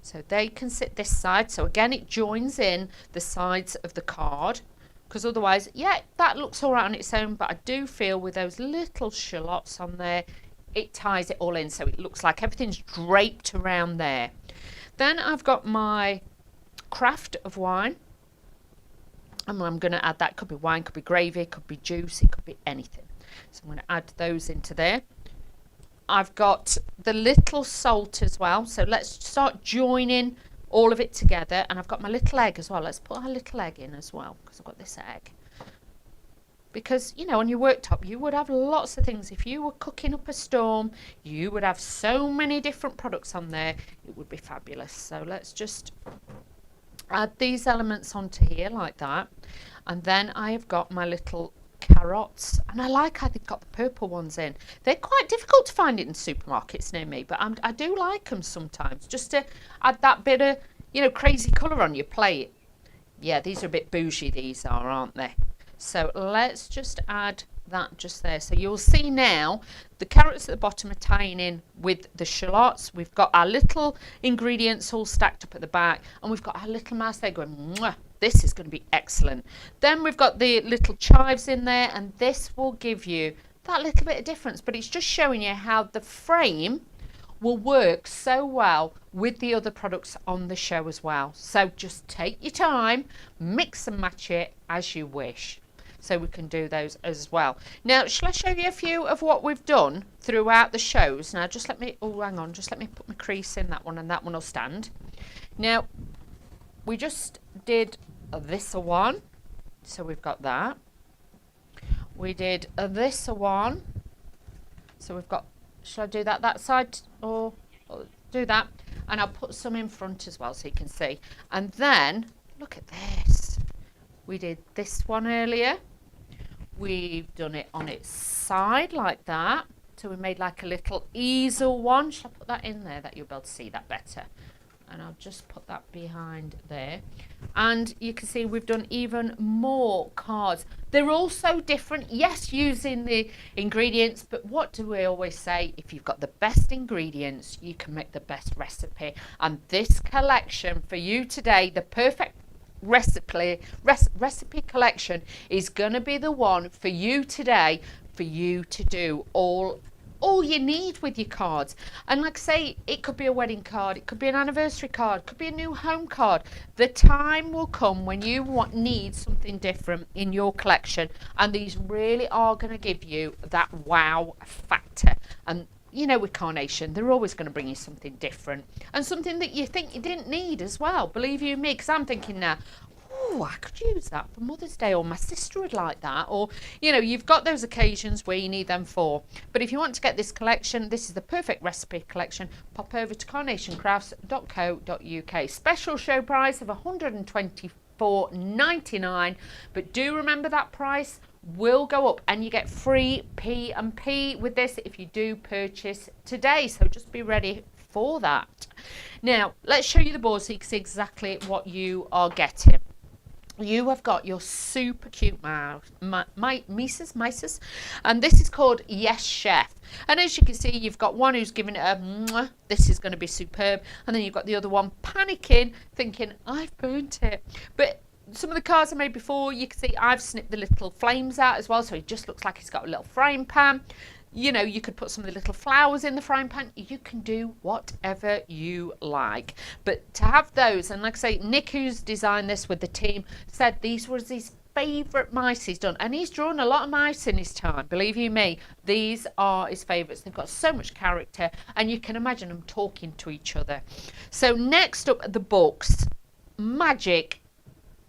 so they can sit this side. So again, it joins in the sides of the card, because otherwise, yeah, that looks all right on its own, but I do feel with those little shallots on there, it ties it all in, so it looks like everything's draped around there. Then I've got my craft of wine, and I'm going to add that. Could be wine, could be gravy, could be juice, it could be anything. So I'm going to add those into there. I've got the little salt as well, so let's start joining all of it together. And I've got my little egg as well. Let's put our little egg in as well, because I've got this egg. Because, you know, on your worktop you would have lots of things. If you were cooking up a storm, you would have so many different products on there. It would be fabulous. So let's just add these elements onto here like that. And then I have got my little carrots, and I like how they've got the purple ones in. They're quite difficult to find in supermarkets near me, but I do like them sometimes, just to add that bit of, you know, crazy colour on your plate. Yeah, these are a bit bougie, these are, aren't they? So let's just add that just there. So you'll see now the carrots at the bottom are tying in with the shallots. We've got our little ingredients all stacked up at the back, and we've got our little mouse there going, mwah. This is going to be excellent. Then we've got the little chives in there, and this will give you that little bit of difference, but it's just showing you how the frame will work so well with the other products on the show as well. So just take your time, mix and match it as you wish. So we can do those as well. Now, shall I show you a few of what we've done throughout the shows? Now, just let me, oh, hang on, just let me put my crease in that one, and that one will stand. Now, we just did this one, so we've got that. We did this one, so we've got, shall I do that side, or do that? And I'll put some in front as well so you can see. And then, look at this. We did this one earlier. We've done it on its side like that. So we made like a little easel one. Shall I put that in there that you'll be able to see that better? And I'll just put that behind there. And you can see we've done even more cards. They're all so different. Yes, using the ingredients, but what do we always say? If you've got the best ingredients, you can make the best recipe. And this collection for you today, the perfect recipe collection, is going to be the one for you today, for you to do all you need with your cards. And like I say, it could be a wedding card, it could be an anniversary card, it could be a new home card. The time will come when you need something different in your collection, and these really are going to give you that wow factor. And you know, with Carnation, they're always going to bring you something different, and something that you think you didn't need as well, believe you me, because I'm thinking now, oh, I could use that for Mother's Day, or my sister would like that, or, you know, you've got those occasions where you need them for. But if you want to get this collection, this is the perfect recipe collection, pop over to carnationcrafts.co.uk. Special show price of $124.99, but do remember that price will go up, and you get free P&P with this if you do purchase today, so just be ready for that. Now let's show you the board so you can see exactly what you are getting. you have got your super cute mices, and this is called Yes Chef. And as you can see, you've got one who's giving it a mwah, this is going to be superb, and then you've got the other one panicking, thinking I've burnt it. But some of the cards I made before, you can see I've snipped the little flames out as well, so it just looks like it's got a little frying pan. You know, you could put some of the little flowers in the frying pan. You can do whatever you like. But to have those, and like I say, Nick, who's designed this with the team, said these were his favourite mice he's done. And he's drawn a lot of mice in his time, believe you me. These are his favourites. They've got so much character, and you can imagine them talking to each other. So next up, the books. Magic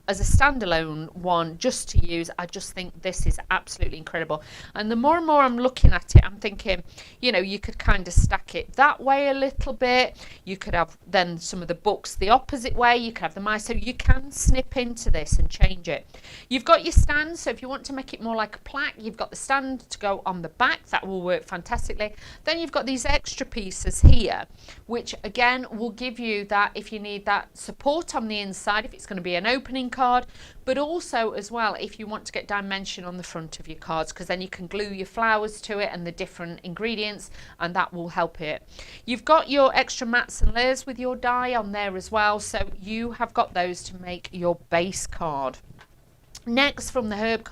as a standalone one just to use. I just think this is absolutely incredible, and the more and more I'm looking at it, I'm thinking, you know, you could kind of stack it that way a little bit. You could have then some of the books the opposite way. You could have the mice, so you can snip into this and change it. You've got your stand, so if you want to make it more like a plaque, you've got the stand to go on the back. That will work fantastically. Then you've got these extra pieces here, which again will give you that if you need that support on the inside, if it's going to be an opening card, but also as well if you want to get dimension on the front of your cards, because then you can glue your flowers to it and the different ingredients, and that will help it. You've got your extra mats and layers with your die on there as well, so you have got those to make your base card. Next, from the herb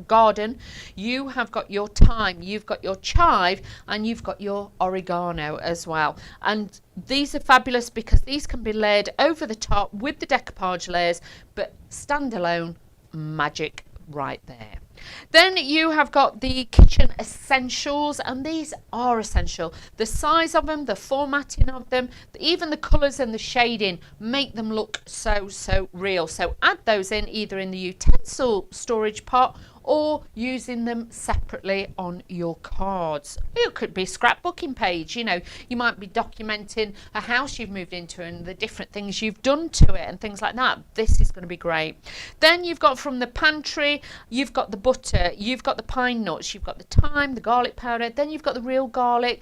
garden, you have got your thyme, you've got your chive, and you've got your oregano as well. And these are fabulous because these can be layered over the top with the decoupage layers, but standalone, magic right there. Then you have got the kitchen essentials, and these are essential. The size of them, the formatting of them, even the colours and the shading make them look so real. So add those in either in the utensil storage pot or using them separately on your cards. It could be a scrapbooking page, you know, you might be documenting a house you've moved into and the different things you've done to it and things like that. This is going to be great. Then you've got from the pantry, you've got the butter, you've got the pine nuts, you've got the thyme, the garlic powder, then you've got the real garlic.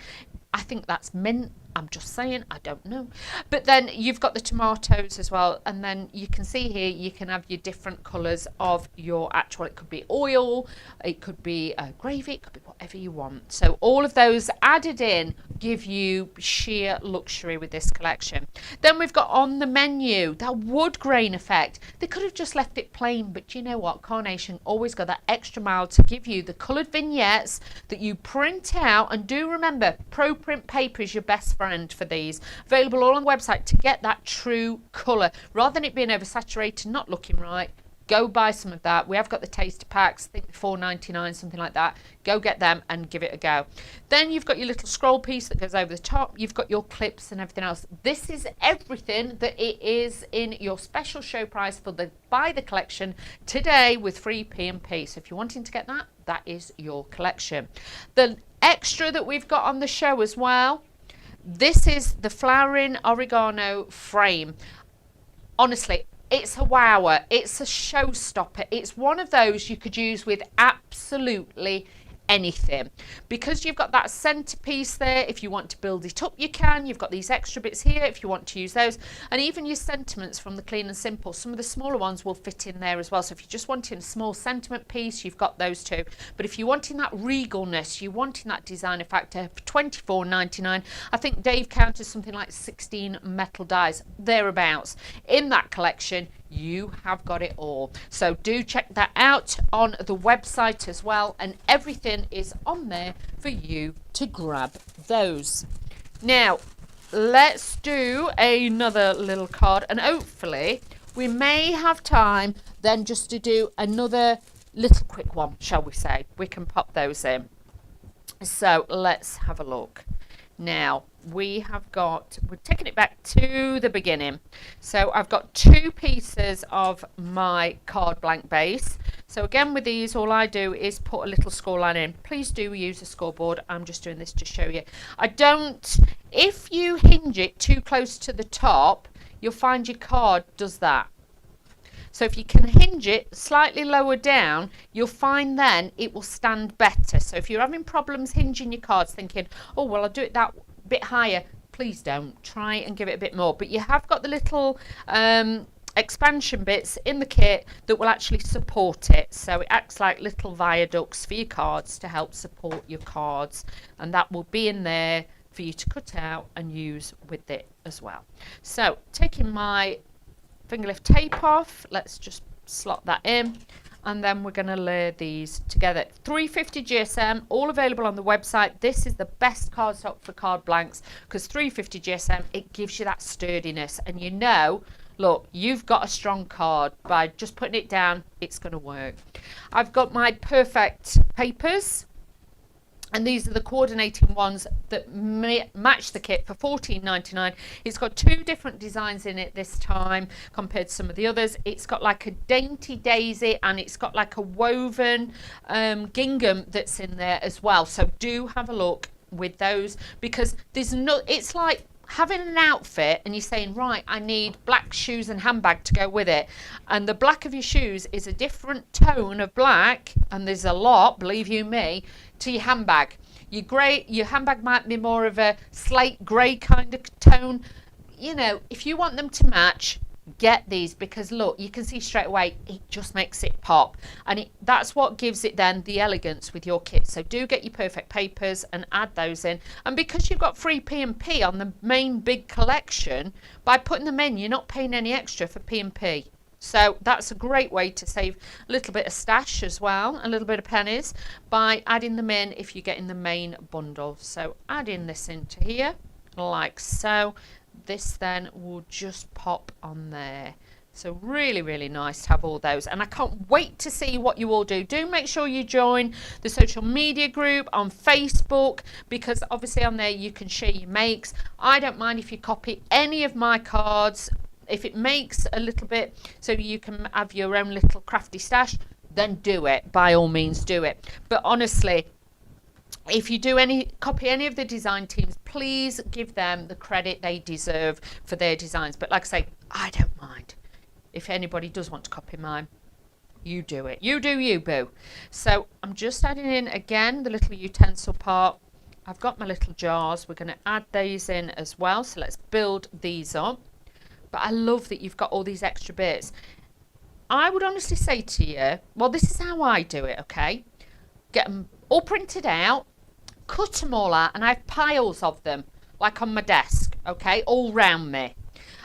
I think that's mint. I'm just saying, I don't know. But then you've got the tomatoes as well, and then you can see here you can have your different colours of your actual, it could be oil, it could be gravy, it could be whatever you want. So all of those added in give you sheer luxury with this collection. Then we've got on the menu that wood grain effect. They could have just left it plain, but you know what, Carnation always got that extra mile to give you the coloured vignettes that you print out. And do remember, pro print paper is your best friend for these, available all on the website to get that true colour rather than it being oversaturated, not looking right. Go buy some of that. We have got the taster packs, I think $4.99, something like that. Go get them and give it a go. Then you've got your little scroll piece that goes over the top. You've got your clips and everything else. This is everything that it is in your special show price for the buy the collection today with free P&P. So if you're wanting to get that, that is your collection. The extra that we've got on the show as well, this is the flowering oregano frame. Honestly, it's a wower. It's a showstopper. It's one of those you could use with absolutely anything, because you've got that centerpiece there. If you want to build it up, you can. You've got these extra bits here if you want to use those, and even your sentiments from the Clean and Simple, some of the smaller ones will fit in there as well. So if you're just wanting a small sentiment piece, you've got those too. But if you're wanting that regalness, you're wanting that designer factor, for $24.99, I think Dave counted something like 16 metal dies thereabouts in that collection. You have got it all. So do check that out on the website as well, and everything is on there for you to grab those. Now let's do another little card, and hopefully we may have time then just to do another little quick one, shall we say. We can pop those in. So let's have a look. Now we're taking it back to the beginning. So I've got two pieces of my card blank base. So again with these, all I do is put a little score line in. Please do use a scoreboard. I'm just doing this to show you. If you hinge it too close to the top, you'll find your card does that. So if you can hinge it slightly lower down, you'll find then it will stand better. So if you're having problems hinging your cards, thinking, oh, well, I'll do it that bit higher, please don't. Try and give it a bit more. But you have got the little expansion bits in the kit that will actually support it, so it acts like little viaducts for your cards to help support your cards, and that will be in there for you to cut out and use with it as well. So taking my finger lift tape off, let's just slot that in, and then we're going to layer these together. 350 GSM, all available on the website. This is the best cardstock for card blanks because 350 GSM, it gives you that sturdiness, and you know, look, you've got a strong card by just putting it down. It's going to work. I've got my perfect papers, and these are the coordinating ones that match the kit for $14.99. It's got 2 different designs in it this time compared to some of the others. It's got like a dainty daisy, and it's got like a woven gingham that's in there as well. So do have a look with those, because there's no, it's like having an outfit and you're saying, right, I need black shoes and handbag to go with it, and the black of your shoes is a different tone of black, and there's a lot, believe you me, to your handbag. Your handbag might be more of a slate grey kind of tone. You know, if you want them to match, get these, because look, you can see straight away it just makes it pop, and that's what gives it then the elegance with your kit. So do get your perfect papers and add those in, and because you've got free P&P on the main big collection, by putting them in you're not paying any extra for P&P. So that's a great way to save a little bit of stash as well, a little bit of pennies, by adding them in if you get in the main bundle. So adding this into here like so. This then will just pop on there. So really, really nice to have all those, and I can't wait to see what you all do. Do make sure you join the social media group on Facebook, because obviously on there you can share your makes. I don't mind if you copy any of my cards. If it makes a little bit so you can have your own little crafty stash, then do it. By all means do it. But honestly, if you do copy any of the design teams, please give them the credit they deserve for their designs. But like I say, I don't mind. If anybody does want to copy mine, you do it. You do you, boo. So I'm just adding in again the little utensil part. I've got my little jars. We're going to add these in as well. So let's build these up. But I love that you've got all these extra bits. I would honestly say to you, well, this is how I do it, okay? Get them all printed out, cut them all out, and I have piles of them, like on my desk, okay, all round me.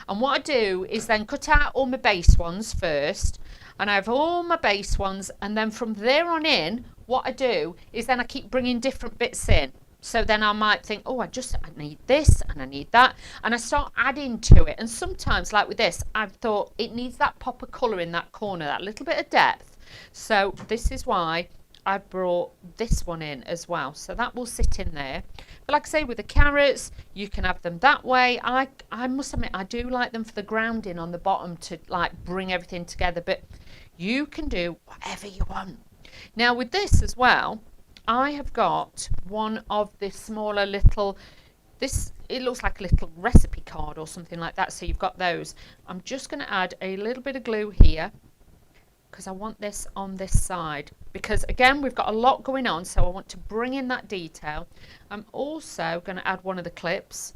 And what I do is then cut out all my base ones first, and I have all my base ones, and then from there on in, what I do is then I keep bringing different bits in. So then I might think, oh, I need this and I need that, and I start adding to it. And sometimes, like with this, I've thought it needs that pop of colour in that corner, that little bit of depth. So this is why I brought this one in as well. So that will sit in there. But like I say, with the carrots, you can have them that way. I must admit, I do like them for the grounding on the bottom to like bring everything together. But you can do whatever you want. Now with this as well, I have got one of the smaller little, it looks like a little recipe card or something like that. So you've got those. I'm just going to add a little bit of glue here, because I want this on this side, because again we've got a lot going on, so I want to bring in that detail. I'm also going to add one of the clips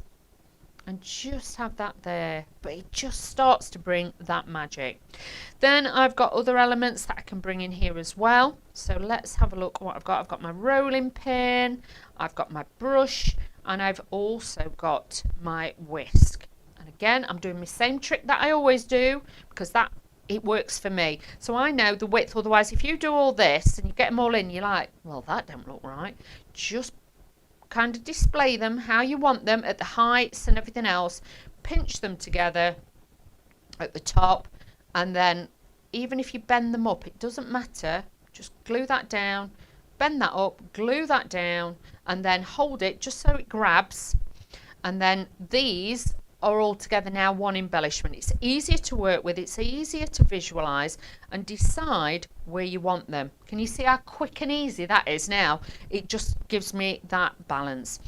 and just have that there, but it just starts to bring that magic. Then I've got other elements that I can bring in here as well. So let's have a look what I've got. I've got my rolling pin, I've got my brush, and I've also got my whisk. And again, I'm doing my same trick that I always do, because it works for me. So I know the width. Otherwise, if you do all this and you get them all in, you're like, well, that don't look right. Just kind of display them how you want them at the heights and everything else. Pinch them together at the top, and then even if you bend them up, it doesn't matter. Just glue that down, bend that up, glue that down, and then hold it just so it grabs. And then these are all together now one embellishment. It's easier to work with, it's easier to visualize and decide where you want them. Can you see how quick and easy that is now? It just gives me that balance.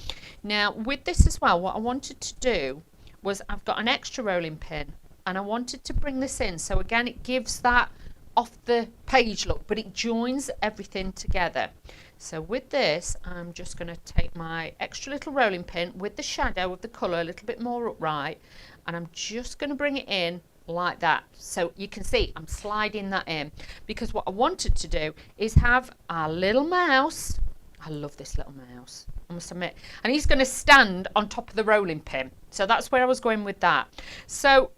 Now with this as well, what I wanted to do was, I've got an extra rolling pin and I wanted to bring this in, so again it gives that off the page look, but it joins everything together. So with this, I'm just going to take my extra little rolling pin with the shadow of the colour a little bit more upright, and I'm just going to bring it in like that. So you can see I'm sliding that in because what I wanted to do is have our little mouse. I love this little mouse, I must admit, and he's going to stand on top of the rolling pin. So that's where I was going with that. So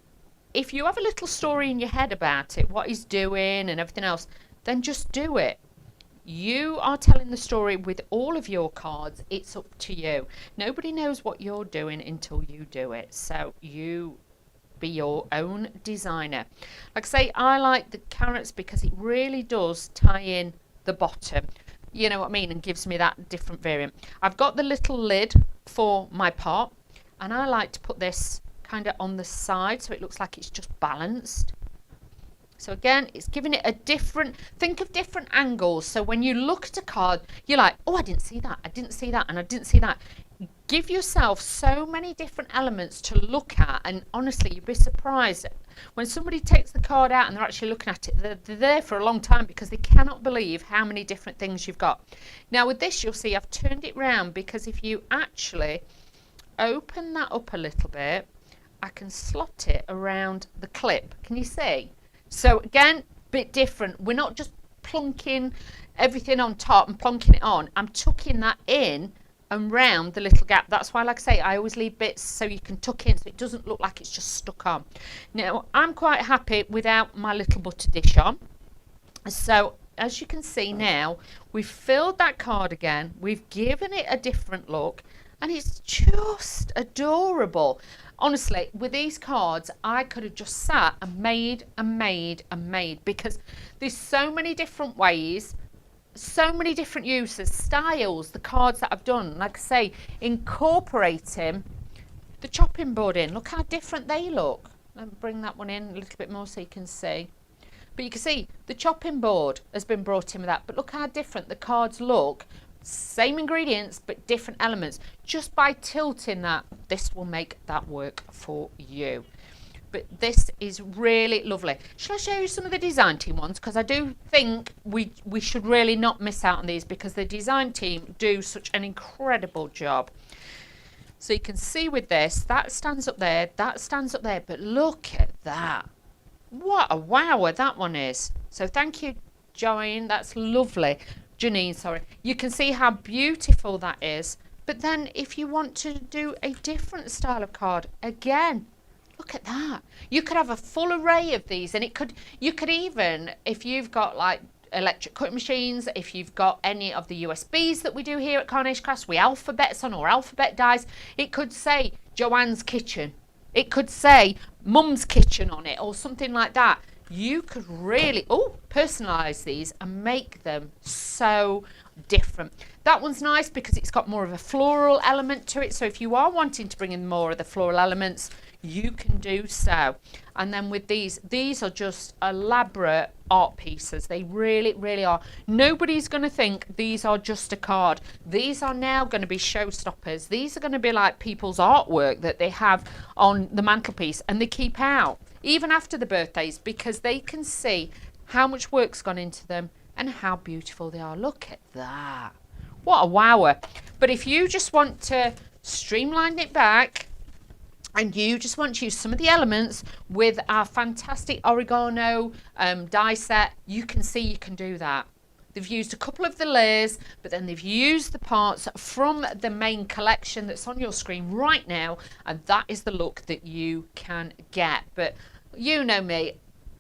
if you have a little story in your head about it, what he's doing and everything else, then just do it. You are telling the story with all of your cards. It's up to you. Nobody knows what you're doing until you do it. So you be your own designer. Like I say, I like the carrots because it really does tie in the bottom. You know what I mean? And gives me that different variant. I've got the little lid for my pot, and I like to put this kind of on the side so it looks like it's just balanced. So again, it's giving it a different, think of different angles. So when you look at a card, you're like, oh, I didn't see that, I didn't see that, and I didn't see that. Give yourself so many different elements to look at, and honestly, you'd be surprised when somebody takes the card out and they're actually looking at it. They're there for a long time because they cannot believe how many different things you've got. Now with this, you'll see I've turned it round because if you actually open that up a little bit, I can slot it around the clip. Can you see? So again, bit different. We're not just plunking everything on top and plonking it on. I'm tucking that in and round the little gap. That's why, like I say, I always leave bits so you can tuck in so it doesn't look like it's just stuck on. Now, I'm quite happy without my little butter dish on. So as you can see now, we've filled that card again. We've given it a different look and it's just adorable. Honestly, with these cards, I could have just sat and made and made and made because there's so many different ways, so many different uses, styles, the cards that I've done. Like I say, incorporating the chopping board in. Look how different they look. Let me bring that one in a little bit more so you can see. But you can see the chopping board has been brought in with that. But look how different the cards look. Same ingredients but different elements. Just by tilting that, this will make that work for you. But this is really lovely. Shall I show you some of the design team ones? Because I do think we should really not miss out on these because the design team do such an incredible job. So you can see with this, that stands up there, that stands up there, but look at that. What a wower that one is. So thank you, Joanne, that's lovely. Janine, sorry. You can see how beautiful that is. But then if you want to do a different style of card, again, look at that. You could have a full array of these, and you could even, if you've got like electric cutting machines, if you've got any of the USBs that we do here at Carnation Crafts with alphabets on or alphabet dies, it could say Joanne's kitchen. It could say Mum's kitchen on it or something like that. You could really personalize these and make them so different. That one's nice because it's got more of a floral element to it. So if you are wanting to bring in more of the floral elements, you can do so. And then with these are just elaborate art pieces. They really, really are. Nobody's going to think these are just a card. These are now going to be showstoppers. These are going to be like people's artwork that they have on the mantelpiece and they keep out even after the birthdays because they can see how much work's gone into them and how beautiful they are. Look at that. What a wower. But if you just want to streamline it back and you just want to use some of the elements with our fantastic oregano die set, you can see you can do that. They've used a couple of the layers, but then they've used the parts from the main collection that's on your screen right now, and that is the look that you can get. But you know me,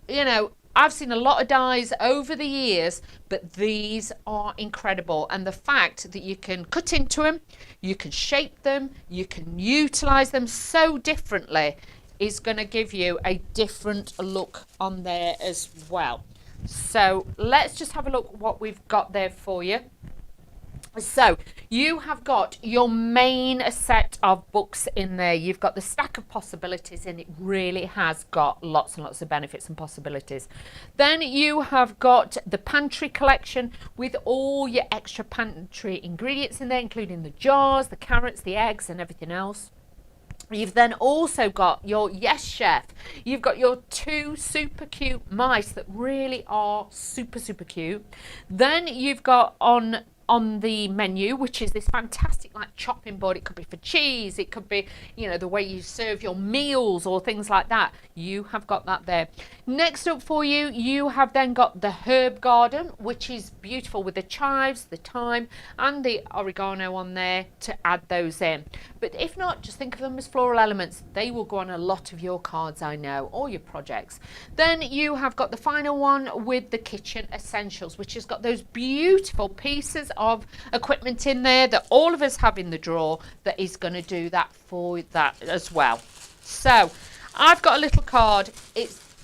you know, I've seen a lot of dies over the years, but these are incredible. And the fact that you can cut into them, you can shape them, you can utilize them so differently is going to give you a different look on there as well. So let's just have a look what we've got there for you. So you have got your main set of books in there. You've got the stack of possibilities, and it really has got lots and lots of benefits and possibilities. Then you have got the pantry collection with all your extra pantry ingredients in there, including the jars, the carrots, the eggs and everything else. You've then also got your Yes Chef. You've got your two super cute mice that really are super, super cute. Then you've got on on the menu, which is this fantastic like chopping board. It could be for cheese, it could be, you know, the way you serve your meals or things like that. You have got that there. Next up for you, you have then got the herb garden, which is beautiful with the chives, the thyme and the oregano on there to add those in. But if not, just think of them as floral elements. They will go on a lot of your cards, I know, or your projects. Then you have got the final one with the kitchen essentials, which has got those beautiful pieces of equipment in there that all of us have in the drawer that is going to do that for that as well. So I've got a little card.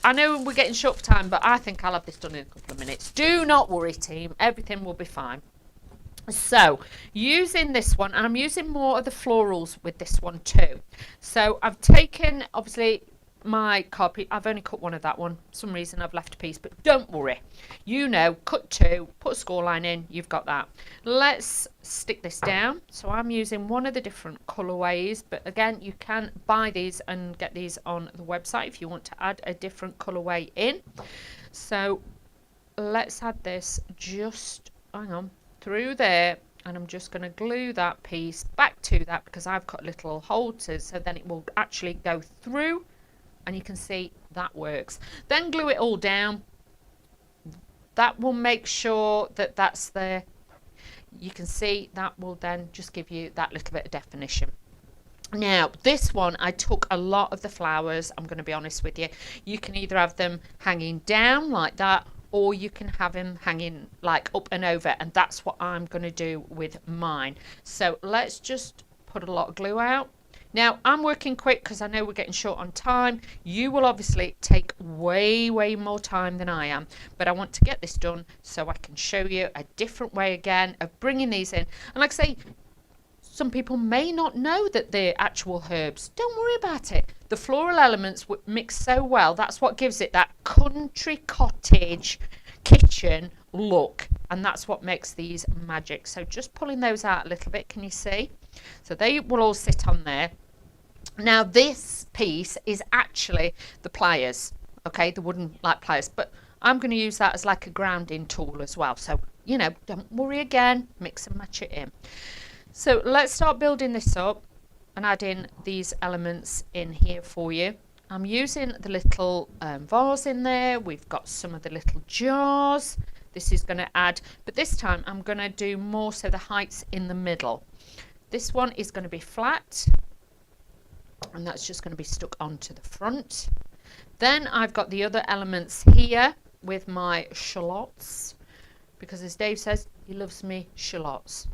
I know we're getting short for time, but I think I'll have this done in a couple of minutes. Do not worry, team, everything will be fine. So using this one, and I'm using more of the florals with this one too. So I've taken obviously my copy. I've only cut one of that one. For some reason I've left a piece, but don't worry. You know, cut two, put a score line in, you've got that. Let's stick this down. So I'm using one of the different colorways, but again, you can buy these and get these on the website if you want to add a different colorway in. So let's add this just, hang on, through there, and I'm just going to glue that piece back to that because I've got little holders, so then it will actually go through. And you can see that works. Then glue it all down. That will make sure that that's there. You can see that will then just give you that little bit of definition. Now this one, I took a lot of the flowers, I'm going to be honest with you. You can either have them hanging down like that, or you can have them hanging like up and over, and that's what I'm going to do with mine. So let's just put a lot of glue out. Now, I'm working quick because I know we're getting short on time. You will obviously take way more time than I am. But I want to get this done so I can show you a different way again of bringing these in. And like I say, some people may not know that they're actual herbs. Don't worry about it. The floral elements mix so well. That's what gives it that country cottage kitchen look. And that's what makes these magic. So just pulling those out a little bit, can you see? So they will all sit on there. Now this piece is actually the pliers, okay, the wooden like pliers, but I'm going to use that as like a grounding tool as well. So, you know, don't worry again, mix and match it in. So let's start building this up and adding these elements in here for you. I'm using the little vase in there. We've got some of the little jars. This is going to add, but this time I'm going to do more so the heights in the middle. This one is going to be flat, and that's just going to be stuck onto the front. Then I've got the other elements here with my shallots, because as Dave says, he loves me shallots.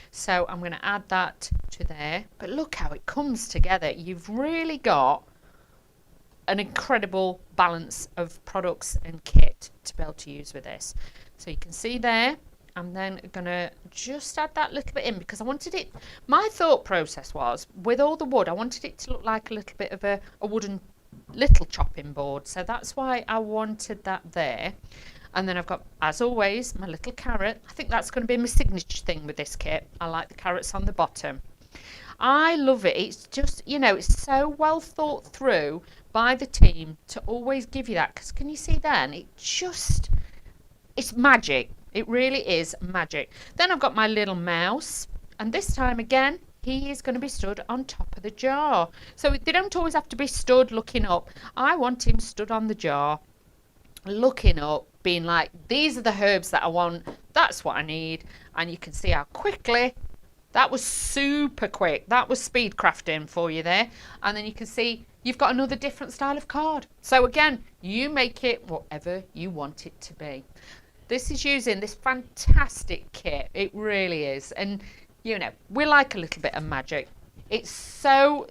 So I'm going to add that to there. But look how it comes together. You've really got an incredible balance of products and kit to be able to use with this. So you can see there, I'm then going to just add that little bit in because I wanted it, my thought process was, with all the wood, I wanted it to look like a little bit of a wooden little chopping board. So that's why I wanted that there. And then I've got, as always, my little carrot. I think that's going to be my signature thing with this kit. I like the carrots on the bottom. I love it. It's just, you know, it's so well thought through by the team to always give you that. Because can you see then? It's magic. It really is magic. Then I've got my little mouse, and this time again he is going to be stood on top of the jar. So they don't always have to be stood looking up. I want him stood on the jar looking up, being like, these are the herbs that I want, that's what I need. And you can see how quickly that was, super quick. That was speed crafting for you there. And then you can see you've got another different style of card. So again, you make it whatever you want it to be. This is using this fantastic kit. It really is. And, you know, we like a little bit of magic. It's so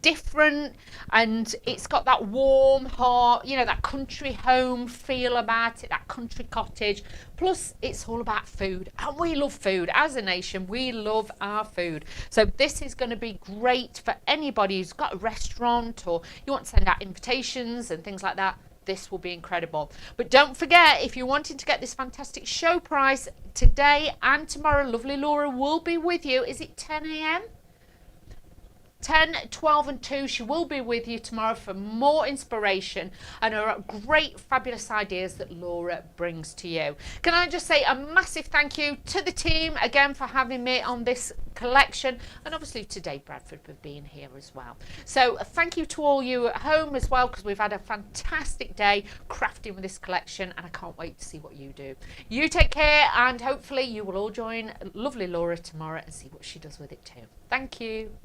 different, and it's got that warm heart, you know, that country home feel about it, that country cottage. Plus, it's all about food, and we love food. As a nation, we love our food. So this is going to be great for anybody who's got a restaurant or you want to send out invitations and things like that. This will be incredible. But don't forget, if you're wanting to get this fantastic show price today and tomorrow, lovely Laura will be with you. Is it 10 a.m? 10, 12 and 2. She will be with you tomorrow for more inspiration and her great, fabulous ideas that Laura brings to you. Can I just say a massive thank you to the team again for having me on this collection, and obviously to Dave Bradford for being here as well. So thank you to all you at home as well, because we've had a fantastic day crafting with this collection, and I can't wait to see what you do. You take care, and hopefully you will all join lovely Laura tomorrow and see what she does with it too. Thank you.